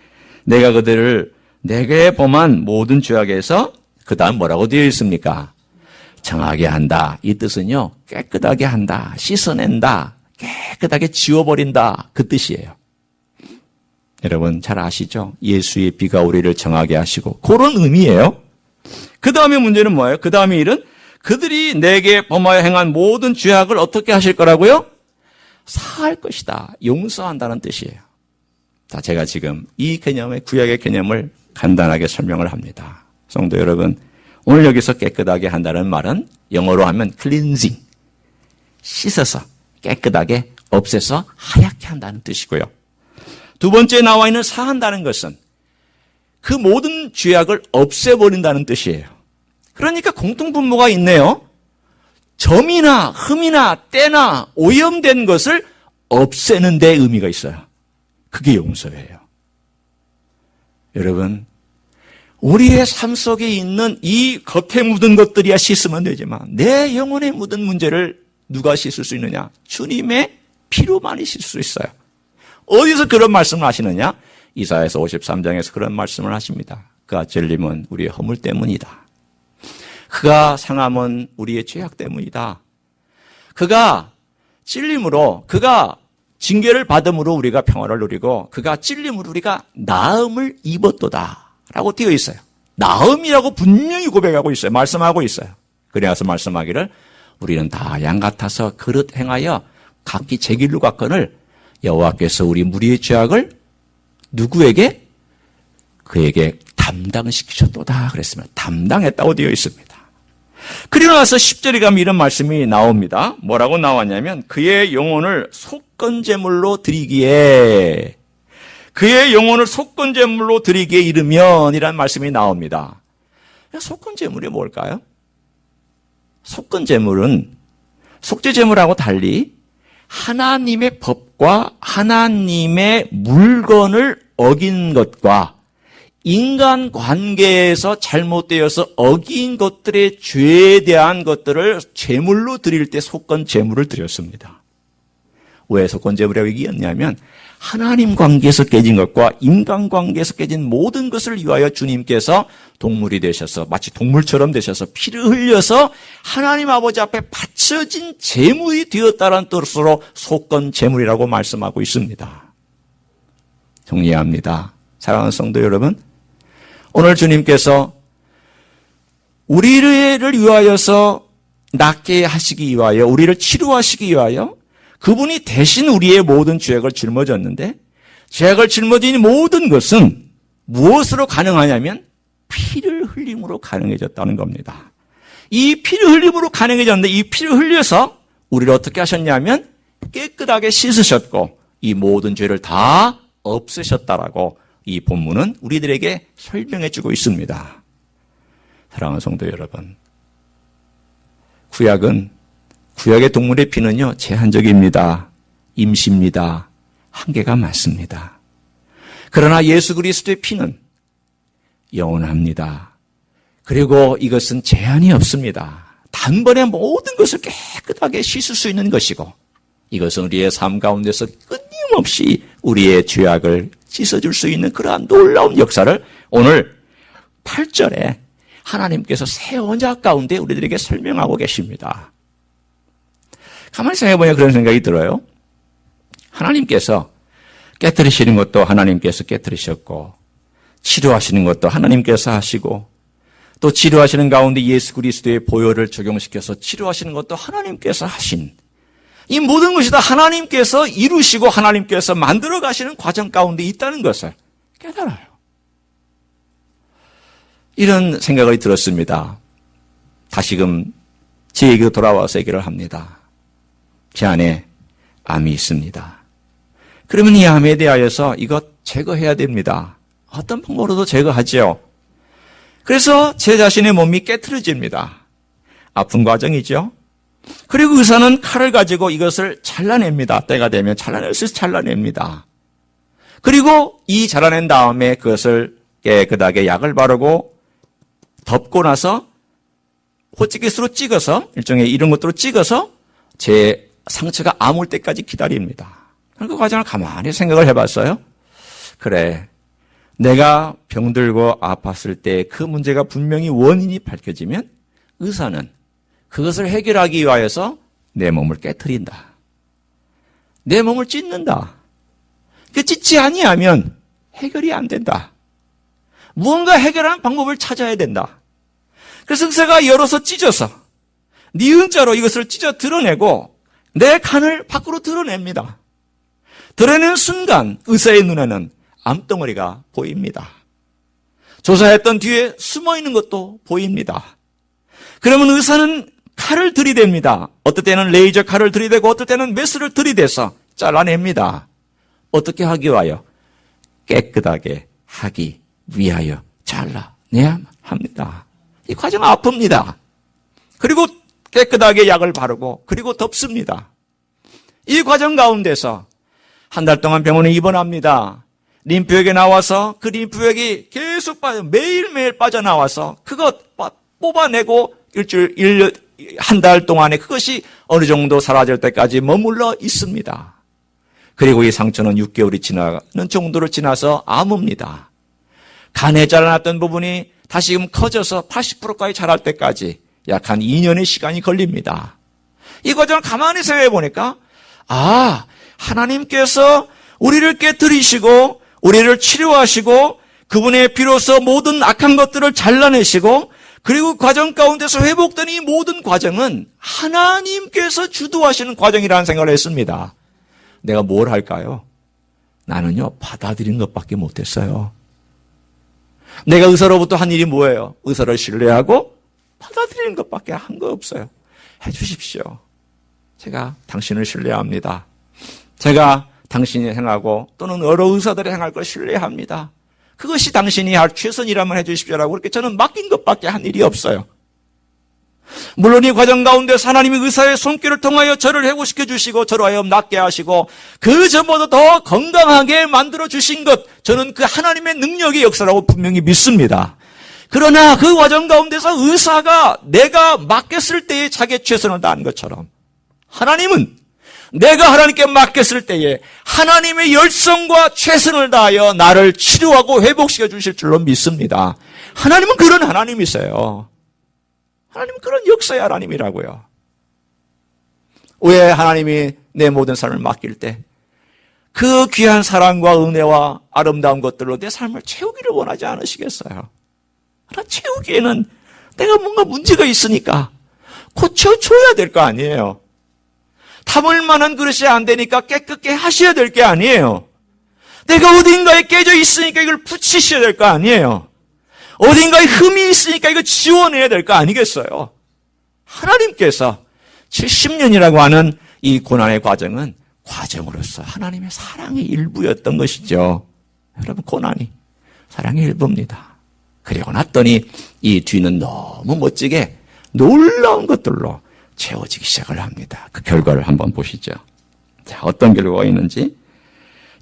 Speaker 2: 내가 그들을 내게 범한 모든 죄악에서 그 다음 뭐라고 되어 있습니까? 정하게 한다. 이 뜻은요, 깨끗하게 한다, 씻어낸다, 깨끗하게 지워버린다, 그 뜻이에요. 여러분 잘 아시죠? 예수의 피가 우리를 정하게 하시고 그런 의미예요. 그 다음에 문제는 뭐예요? 그 다음에 일은 그들이 내게 범하여 행한 모든 죄악을 어떻게 하실 거라고요? 사할 것이다. 용서한다는 뜻이에요. 자, 제가 지금 이 개념의 구약의 개념을 간단하게 설명을 합니다. 성도 여러분, 오늘 여기서 깨끗하게 한다는 말은 영어로 하면 cleansing, 씻어서 깨끗하게 없애서 하얗게 한다는 뜻이고요. 두 번째 나와 있는 사한다는 것은 그 모든 죄악을 없애버린다는 뜻이에요. 그러니까 공통분모가 있네요. 점이나 흠이나 때나 오염된 것을 없애는 데 의미가 있어요. 그게 용서예요. 여러분, 우리의 삶 속에 있는 이 겉에 묻은 것들이야 씻으면 되지만 내 영혼에 묻은 문제를 누가 씻을 수 있느냐? 주님의 피로만이 씻을 수 있어요. 어디서 그런 말씀을 하시느냐? 이사야서 53장에서 그런 말씀을 하십니다. 그가 찔림은 우리의 허물 때문이다. 그가 상함은 우리의 죄악 때문이다. 그가 찔림으로, 그가 징계를 받음으로 우리가 평화를 누리고 그가 찔림으로 우리가 나음을 입었도다 라고 되어 있어요. 나음이라고 분명히 고백하고 있어요. 말씀하고 있어요. 그래서 말씀하기를 우리는 다 양 같아서 그릇 행하여 각기 제 길로 갔거늘 여호와께서 우리 무리의 죄악을 누구에게? 그에게 담당시키셨도다 그랬습니다. 담당했다고 되어 있습니다. 그리고 나서 10절에 가면 이런 말씀이 나옵니다. 뭐라고 나왔냐면 그의 영혼을 속건제물로 드리기에 그의 영혼을 속건제물로 드리기에 이르면 이라는 말씀이 나옵니다. 속건제물이 뭘까요? 속건제물은 속죄제물하고 달리 하나님의 법과 하나님의 물건을 어긴 것과 인간 관계에서 잘못되어서 어긴 것들의 죄에 대한 것들을 제물로 드릴 때 속건제물을 드렸습니다. 왜 속건제물이라고 얘기했냐면 하나님 관계에서 깨진 것과 인간 관계에서 깨진 모든 것을 위하여 주님께서 동물이 되셔서 마치 동물처럼 되셔서 피를 흘려서 하나님 아버지 앞에 바쳐진 제물이 되었다는 뜻으로 속건제물이라고 말씀하고 있습니다. 정리합니다. 사랑하는 성도 여러분, 오늘 주님께서 우리를 위하여서 낫게 하시기 위하여 우리를 치료하시기 위하여 그분이 대신 우리의 모든 죄악을 짊어졌는데 죄악을 짊어진 모든 것은 무엇으로 가능하냐면 피를 흘림으로 가능해졌다는 겁니다. 이 피를 흘림으로 가능해졌는데 이 피를 흘려서 우리를 어떻게 하셨냐면 깨끗하게 씻으셨고 이 모든 죄를 다 없애셨다라고 이 본문은 우리들에게 설명해 주고 있습니다. 사랑하는 성도 여러분, 구약의 동물의 피는요 제한적입니다. 임시입니다. 한계가 많습니다. 그러나 예수 그리스도의 피는 영원합니다. 그리고 이것은 제한이 없습니다. 단번에 모든 것을 깨끗하게 씻을 수 있는 것이고 이것은 우리의 삶 가운데서 끊임없이 우리의 죄악을 씻어줄 수 있는 그러한 놀라운 역사를 오늘 8절에 하나님께서 새 언약 가운데 우리들에게 설명하고 계십니다. 가만히 생각해보면 그런 생각이 들어요. 하나님께서 깨뜨리시는 것도 하나님께서 깨뜨리셨고 치료하시는 것도 하나님께서 하시고 또 치료하시는 가운데 예수 그리스도의 보혈을 적용시켜서 치료하시는 것도 하나님께서 하신 이 모든 것이 다 하나님께서 이루시고 하나님께서 만들어 가시는 과정 가운데 있다는 것을 깨달아요. 이런 생각이 들었습니다. 다시금 제 얘기로 돌아와서 얘기를 합니다. 제 안에 암이 있습니다. 그러면 이 암에 대하여서 이것 제거해야 됩니다. 어떤 방법으로도 제거하죠. 그래서 제 자신의 몸이 깨트려집니다. 아픈 과정이죠. 그리고 의사는 칼을 가지고 이것을 잘라냅니다. 때가 되면 잘라낼 수 있어서 잘라냅니다. 그리고 이 잘라낸 다음에 그것을 깨끗하게 약을 바르고 덮고 나서 호치기스로 찍어서 일종의 이런 것들로 찍어서 제 상처가 아물 때까지 기다립니다. 그 과정을 가만히 생각을 해봤어요. 그래, 내가 병들고 아팠을 때 그 문제가 분명히 원인이 밝혀지면 의사는 그것을 해결하기 위하여서 내 몸을 깨트린다. 내 몸을 찢는다. 그 찢지 아니하면 해결이 안 된다. 무언가 해결하는 방법을 찾아야 된다. 그래서 의사가 열어서 찢어서 니은자로 이것을 찢어 드러내고 내 간을 밖으로 드러냅니다. 드러내는 순간 의사의 눈에는 암덩어리가 보입니다. 조사했던 뒤에 숨어있는 것도 보입니다. 그러면 의사는 칼을 들이댑니다. 어떨 때는 레이저 칼을 들이대고 어떨 때는 메스를 들이대서 잘라냅니다. 어떻게 하기 위하여? 깨끗하게 하기 위하여 잘라내야 합니다. 이 과정은 아픕니다. 그리고 깨끗하게 약을 바르고 그리고 덮습니다. 이 과정 가운데서 한 달 동안 병원에 입원합니다. 림프역에 나와서 그 림프역이 계속 매일매일 빠져나와서 그것 뽑아내고 한 달 동안에 그것이 어느 정도 사라질 때까지 머물러 있습니다. 그리고 이 상처는 6개월이 지나는 정도로 지나서 아뭅니다. 간에 자라났던 부분이 다시금 커져서 80%까지 자랄 때까지 약 한 2년의 시간이 걸립니다. 이 과정을 가만히 생각해 보니까 하나님께서 우리를 깨뜨리시고 우리를 치료하시고 그분의 피로서 모든 악한 것들을 잘라내시고 그리고 과정 가운데서 회복된 이 모든 과정은 하나님께서 주도하시는 과정이라는 생각을 했습니다. 내가 뭘 할까요? 나는요, 받아들이는 것밖에 못했어요. 내가 의사로부터 한 일이 뭐예요? 의사를 신뢰하고 받아들이는 것밖에 한 거 없어요. 해주십시오. 제가 당신을 신뢰합니다. 제가 당신이 행하고 또는 여러 의사들이 행할 걸 신뢰합니다. 그것이 당신이 할 최선이라면 해주십시오라고 그렇게 저는 맡긴 것밖에 한 일이 없어요. 물론 이 과정 가운데서 하나님이 의사의 손길을 통하여 저를 회복시켜 주시고 저로 하여금 낫게 하시고 그 전보다 더 건강하게 만들어 주신 것, 저는 그 하나님의 능력의 역사라고 분명히 믿습니다. 그러나 그 과정 가운데서 의사가 내가 맡겼을 때에 자기의 최선을 다한 것처럼 하나님은 내가 하나님께 맡겼을 때에 하나님의 열성과 최선을 다하여 나를 치료하고 회복시켜 주실 줄로 믿습니다. 하나님은 그런 하나님이세요. 하나님은 그런 역사의 하나님이라고요. 왜 하나님이 내 모든 삶을 맡길 때 그 귀한 사랑과 은혜와 아름다운 것들로 내 삶을 채우기를 원하지 않으시겠어요? 그러나 채우기에는 내가 뭔가 문제가 있으니까 고쳐줘야 될 거 아니에요. 담을 만한 그릇이 안 되니까 깨끗게 하셔야 될 게 아니에요. 내가 어딘가에 깨져 있으니까 이걸 붙이셔야 될 거 아니에요. 어딘가에 흠이 있으니까 이거 지워내야 될 거 아니겠어요? 하나님께서 70년이라고 하는 이 고난의 과정은 과정으로서 하나님의 사랑의 일부였던 것이죠. 여러분, 고난이 사랑의 일부입니다. 그리고 났더니 이 뒤는 너무 멋지게 놀라운 것들로 채워지기 시작을 합니다. 그 결과를 한번 보시죠. 자, 어떤 결과가 있는지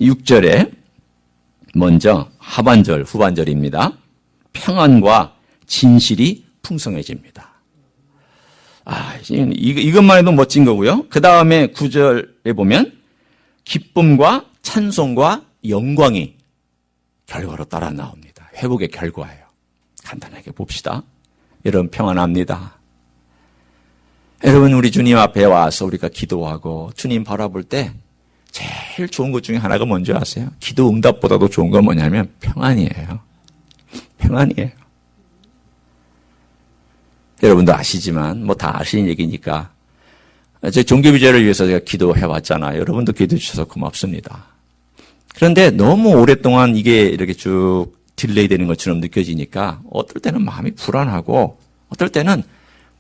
Speaker 2: 6절에 먼저 하반절, 후반절입니다. 평안과 진실이 풍성해집니다. 이것만 해도 멋진 거고요. 그 다음에 9절에 보면 기쁨과 찬송과 영광이 결과로 따라 나옵니다. 회복의 결과예요. 간단하게 봅시다. 여러분, 평안합니다. 여러분, 우리 주님 앞에 와서 우리가 기도하고 주님 바라볼 때 제일 좋은 것 중에 하나가 뭔지 아세요? 기도 응답보다도 좋은 건 뭐냐면 평안이에요. 평안이에요. 여러분도 아시지만 다 아시는 얘기니까 제 종교비제를 위해서 제가 기도해왔잖아요. 여러분도 기도해 주셔서 고맙습니다. 그런데 너무 오랫동안 이게 이렇게 쭉 딜레이 되는 것처럼 느껴지니까 어떨 때는 마음이 불안하고 어떨 때는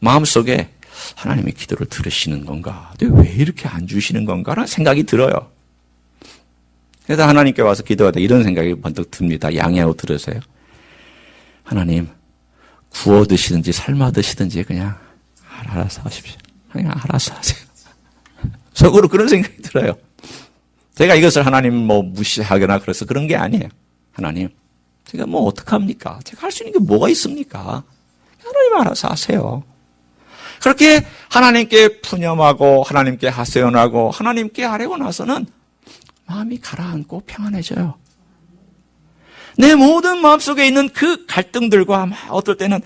Speaker 2: 마음속에 하나님의 기도를 들으시는 건가? 근데 왜 이렇게 안 주시는 건가라는 생각이 들어요. 그래서 하나님께 와서 기도하다 이런 생각이 번뜩 듭니다. 양해하고 들으세요. 하나님, 구워 드시든지 삶아 드시든지 그냥 알아서 하십시오. 그냥 알아서 하세요. 속으로 그런 생각이 들어요. 제가 이것을 하나님 무시하거나 그래서 그런 게 아니에요. 하나님, 제가 어떡합니까? 제가 할 수 있는 게 뭐가 있습니까? 하나님 알아서 하세요. 그렇게 하나님께 푸념하고 하나님께 하소연하고 하나님께 하려고 나서는 마음이 가라앉고 평안해져요. 내 모든 마음속에 있는 그 갈등들과 어떨 때는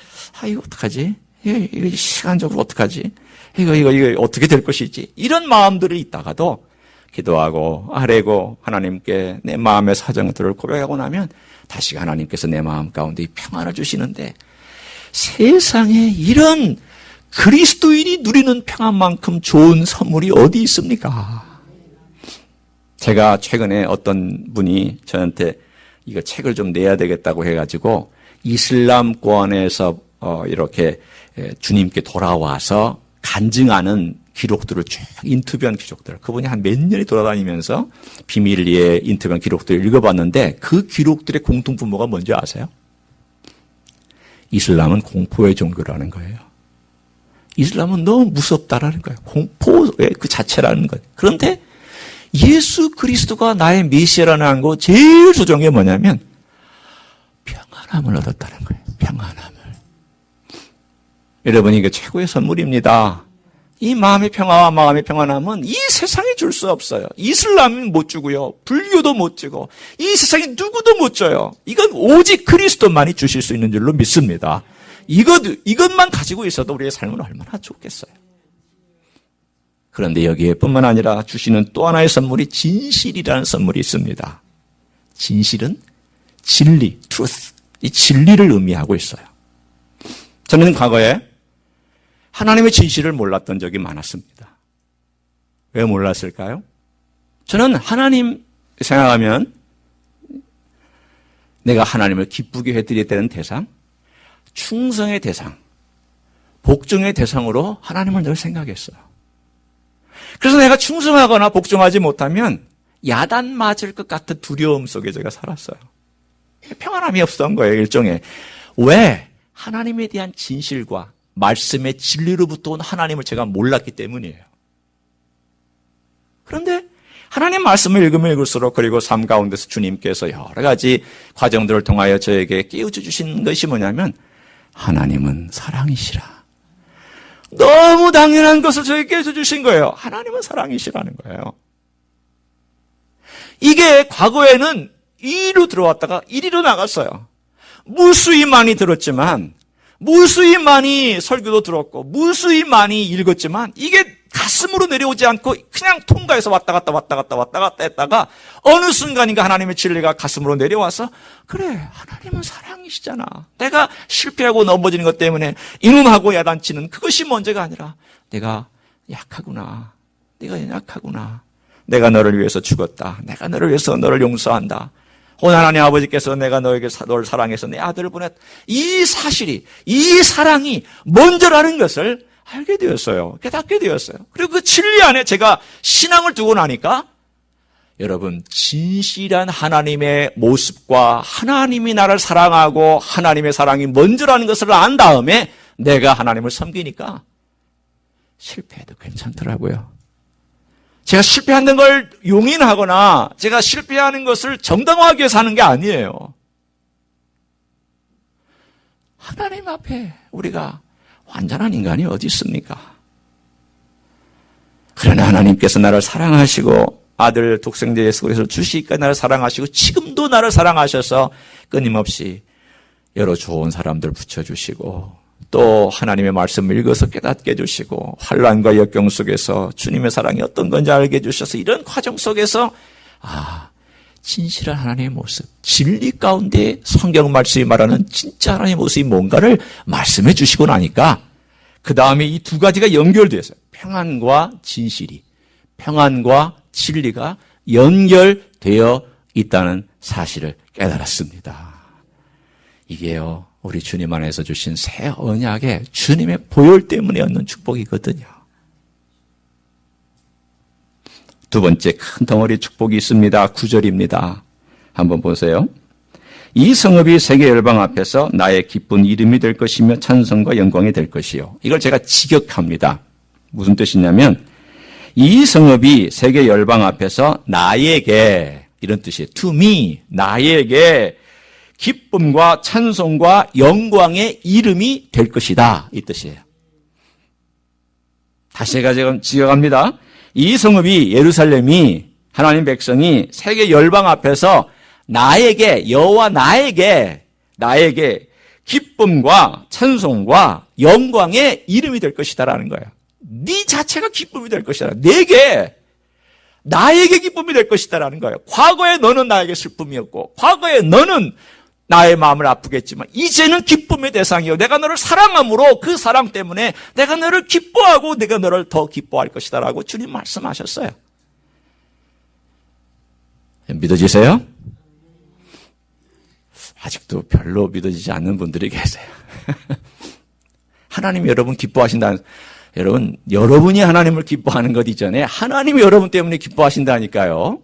Speaker 2: 이거 어떡하지? 이거 시간적으로 어떡하지? 이거 어떻게 될 것이지? 이런 마음들이 있다가도 기도하고 아뢰고 하나님께 내 마음의 사정들을 고백하고 나면 다시 하나님께서 내 마음 가운데 평안을 주시는데 세상에 이런 그리스도인이 누리는 평안만큼 좋은 선물이 어디 있습니까? 제가 최근에 어떤 분이 저한테 이거 책을 좀 내야 되겠다고 해가지고 이슬람권에서 이렇게 주님께 돌아와서 간증하는 기록들을 쭉 인터뷰한 기록들, 그분이 한 몇 년이 돌아다니면서 비밀리에 인터뷰한 기록들을 읽어봤는데 그 기록들의 공통분모가 뭔지 아세요? 이슬람은 공포의 종교라는 거예요. 이슬람은 너무 무섭다라는 거예요. 공포의 그 자체라는 거예요. 그런데 예수 그리스도가 나의 메시아라는 거 제일 소중한 게 뭐냐면 평안함을 얻었다는 거예요. 평안함을. 여러분, 이게 최고의 선물입니다. 이 마음의 평화와 마음의 평안함은 이 세상에 줄 수 없어요. 이슬람은 못 주고요. 불교도 못 주고 이 세상에 누구도 못 줘요. 이건 오직 그리스도만이 주실 수 있는 줄로 믿습니다. 이것만 가지고 있어도 우리의 삶은 얼마나 좋겠어요. 그런데 여기에 뿐만 아니라 주시는 또 하나의 선물이 진실이라는 선물이 있습니다. 진실은 진리, truth. 이 진리를 의미하고 있어요. 저는 과거에 하나님의 진실을 몰랐던 적이 많았습니다. 왜 몰랐을까요? 저는 하나님 생각하면 내가 하나님을 기쁘게 해드려야 되는 대상, 충성의 대상, 복종의 대상으로 하나님을 늘 생각했어요. 그래서 내가 충성하거나 복종하지 못하면 야단 맞을 것 같은 두려움 속에 제가 살았어요. 평안함이 없었던 거예요, 일종의. 왜? 하나님에 대한 진실과 말씀의 진리로부터 온 하나님을 제가 몰랐기 때문이에요. 그런데 하나님 말씀을 읽으면 읽을수록 그리고 삶 가운데서 주님께서 여러 가지 과정들을 통하여 저에게 깨우쳐 주신 것이 뭐냐면 하나님은 사랑이시라. 너무 당연한 것을 저에게 깨우쳐 주신 거예요. 하나님은 사랑이시라는 거예요. 이게 과거에는 2로 들어왔다가 1위로 나갔어요. 무수히 많이 들었지만 무수히 많이 설교도 들었고 무수히 많이 읽었지만 이게 가슴으로 내려오지 않고 그냥 통과해서 왔다 갔다 했다가 어느 순간인가 하나님의 진리가 가슴으로 내려와서 그래, 하나님은 사랑이시잖아. 내가 실패하고 넘어지는 것 때문에 이놈하고 야단치는 그것이 문제가 아니라 내가 약하구나. 내가 너를 위해서 죽었다. 내가 너를 위해서 너를 용서한다. 오늘 하나님 아버지께서 내가 너를 사랑해서 내 아들을 보냈다. 이 사실이, 이 사랑이 먼저라는 것을 알게 되었어요. 깨닫게 되었어요. 그리고 그 진리 안에 제가 신앙을 두고 나니까 여러분, 진실한 하나님의 모습과 하나님이 나를 사랑하고 하나님의 사랑이 먼저라는 것을 안 다음에 내가 하나님을 섬기니까 실패해도 괜찮더라고요. 제가 실패하는 걸 용인하거나 제가 실패하는 것을 정당화하기 위해서 하는 게 아니에요. 하나님 앞에 우리가 완전한 인간이 어디 있습니까? 그러나 하나님께서 나를 사랑하시고 아들 독생자 예수 그리스도를 주시니까 나를 사랑하시고 지금도 나를 사랑하셔서 끊임없이 여러 좋은 사람들 붙여주시고 또 하나님의 말씀을 읽어서 깨닫게 해주시고 환난과 역경 속에서 주님의 사랑이 어떤 건지 알게 해주셔서 이런 과정 속에서 진실한 하나님의 모습, 진리 가운데 성경 말씀이 말하는 진짜 하나님의 모습이 뭔가를 말씀해 주시고 나니까 그 다음에 이 두 가지가 연결돼서 평안과 진실이, 평안과 진리가 연결되어 있다는 사실을 깨달았습니다. 이게요, 우리 주님 안에서 주신 새 언약의 주님의 보혈 때문에 얻는 축복이거든요. 두 번째 큰 덩어리 축복이 있습니다. 9절입니다. 한번 보세요. 이 성읍이 세계 열방 앞에서 나의 기쁜 이름이 될 것이며 찬송과 영광이 될 것이요. 이걸 제가 직역합니다. 무슨 뜻이냐면 이 성읍이 세계 열방 앞에서 나에게, 이런 뜻이에요. To me, 나에게 기쁨과 찬송과 영광의 이름이 될 것이다. 이 뜻이에요. 다시 제가 지금 직역합니다. 이 성읍이, 예루살렘이, 하나님 백성이 세계 열방 앞에서 나에게, 여호와 나에게 기쁨과 찬송과 영광의 이름이 될 것이다라는 거예요. 네 자체가 기쁨이 될 것이다. 나에게 기쁨이 될 것이다라는 거예요. 과거에 너는 나에게 슬픔이었고, 과거에 너는 나의 마음을 아프게 했지만 이제는 기쁨의 대상이요. 내가 너를 사랑함으로 그 사랑 때문에 내가 너를 기뻐하고 내가 너를 더 기뻐할 것이다 라고 주님 말씀하셨어요. 믿어지세요? 아직도 별로 믿어지지 않는 분들이 계세요. 하나님이 여러분 기뻐하신다는, 여러분, 여러분이 하나님을 기뻐하는 것 이전에 하나님이 여러분 때문에 기뻐하신다니까요.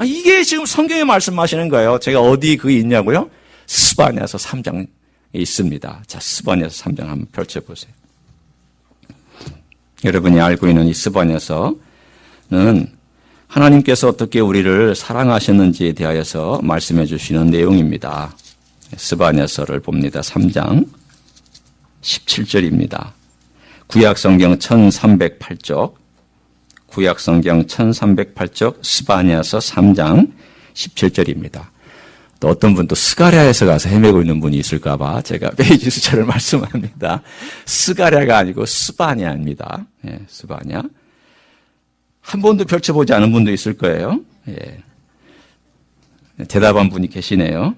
Speaker 2: 이게 지금 성경에 말씀하시는 거예요. 제가 어디 그게 있냐고요? 스바냐서 3장에 있습니다. 자, 스바냐서 3장 한번 펼쳐보세요. 여러분이 알고 있는 이 스바냐서는 하나님께서 어떻게 우리를 사랑하셨는지에 대하여서 말씀해 주시는 내용입니다. 스바냐서를 봅니다. 3장 17절입니다. 구약성경 1308쪽, 구약성경 1308쪽 스바냐서 3장 17절입니다. 또 어떤 분도 스가랴에서 가서 헤매고 있는 분이 있을까봐 제가 페이지 숫자를 말씀합니다. 스가랴가 아니고 스바냐입니다. 예, 스바냐. 한 번도 펼쳐보지 않은 분도 있을 거예요. 예. 대답한 분이 계시네요.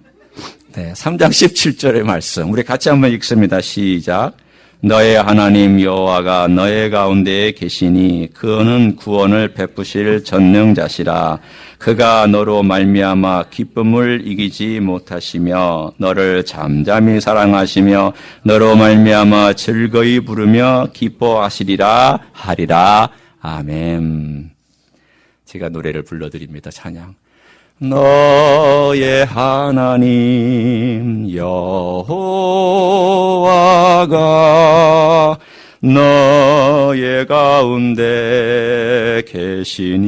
Speaker 2: 네, 3장 17절의 말씀. 우리 같이 한번 읽습니다. 시작. 너의 하나님 여호와가 너의 가운데에 계시니 그는 구원을 베푸실 전능자시라. 그가 너로 말미암아 기쁨을 이기지 못하시며 너를 잠잠히 사랑하시며 너로 말미암아 즐거이 부르며 기뻐하시리라 하리라. 아멘. 제가 노래를 불러드립니다. 찬양. 너의 하나님 여호와가 너의 가운데 계시니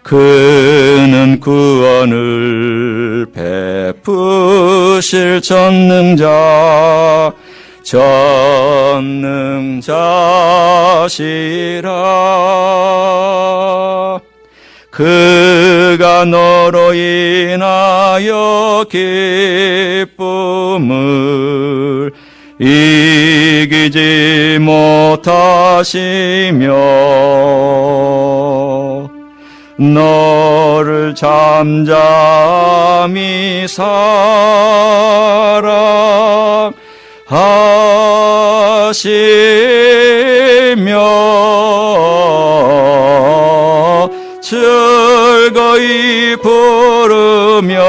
Speaker 2: 그는 구원을 베푸실 전능자시라. 그가 너로 인하여 기쁨을 이기지 못하시며 너를 잠잠히 사랑하시며 즐거이 부르며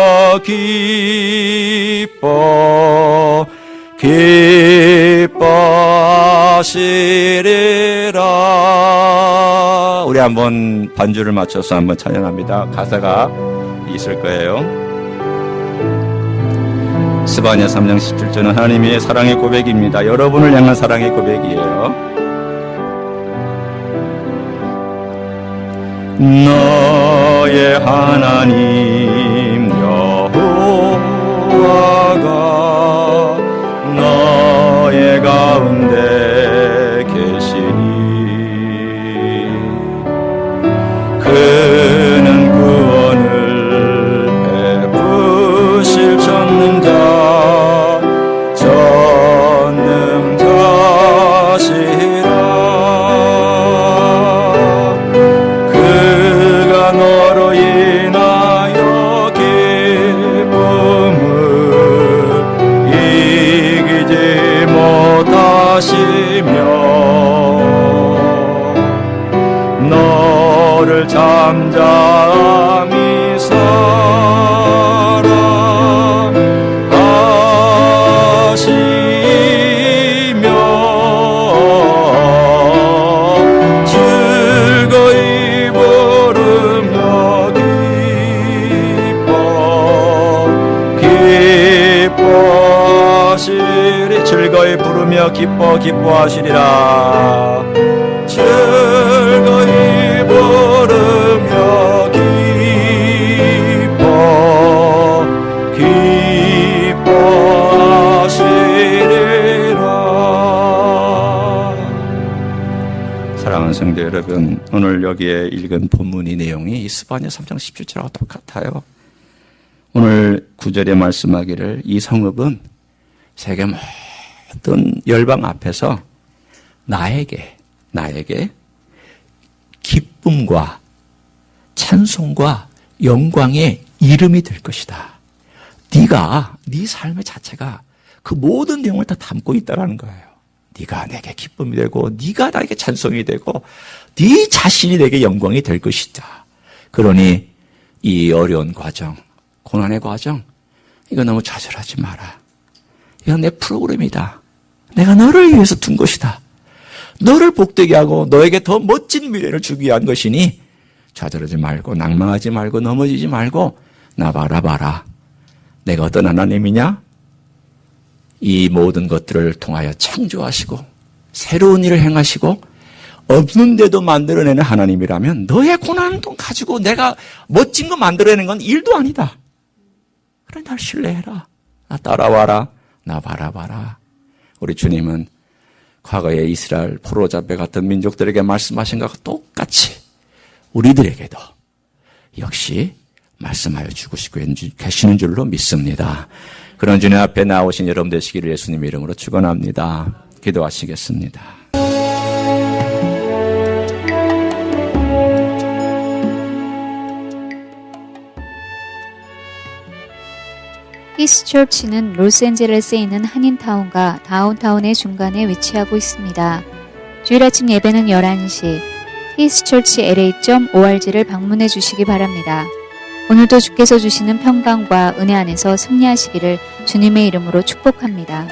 Speaker 2: 기뻐하시리라. 우리 한번 반주를 맞춰서 한번 찬양합니다. 가사가 있을 거예요. 스바냐 3장 17절은 하나님의 사랑의 고백입니다. 여러분을 향한 사랑의 고백이에요. 너의 하나님 여호와가 너의 가운데 계시니 그는 구원을 베푸실 전능자시라. 너로 인하여 기쁨을 이기지 못하시며 너를 잠잠히 사랑하시며 즐거이 부르며 기뻐하시리. 즐거이 부르며 기뻐하시리라. 즐거이 부르며 기뻐하시리라. 사랑하는 성도 여러분, 오늘 여기에 읽은 본문의 내용이 이 스바냐 3장 17절하고 똑같아요. 오늘 9절에 말씀하기를 이 성읍은 세계 모든 열방 앞에서 나에게 기쁨과 찬송과 영광의 이름이 될 것이다. 네가 네 삶의 자체가 그 모든 내용을 다 담고 있다라는 거예요. 네가 내게 기쁨이 되고 네가 나에게 찬송이 되고 네 자신이 내게 영광이 될 것이다. 그러니 이 어려운 과정, 고난의 과정, 이거 너무 좌절하지 마라. 이건 내 프로그램이다. 내가 너를 위해서 둔 것이다. 너를 복되게 하고 너에게 더 멋진 미래를 주기 위한 것이니 좌절하지 말고 낭망하지 말고 넘어지지 말고 나 바라봐라. 내가 어떤 하나님이냐? 이 모든 것들을 통하여 창조하시고 새로운 일을 행하시고 없는데도 만들어내는 하나님이라면 너의 고난을 가지고 내가 멋진 거 만들어내는 건 일도 아니다. 그래, 날 신뢰해라. 나 따라와라. 나 바라봐라. 우리 주님은 과거에 이스라엘 포로 잡혀 갔던 민족들에게 말씀하신 것과 똑같이 우리들에게도 역시 말씀하여 주고 싶고 계시는 줄로 믿습니다. 그런 주님 앞에 나오신 여러분 되시기를 예수님 이름으로 축원합니다. 기도하시겠습니다.
Speaker 1: 히스처치는 로스앤젤레스에 있는 한인타운과 다운타운의 중간에 위치하고 있습니다. 주일 아침 예배는 11시 hischurchla.org를 방문해 주시기 바랍니다. 오늘도 주께서 주시는 평강과 은혜 안에서 승리하시기를 주님의 이름으로 축복합니다.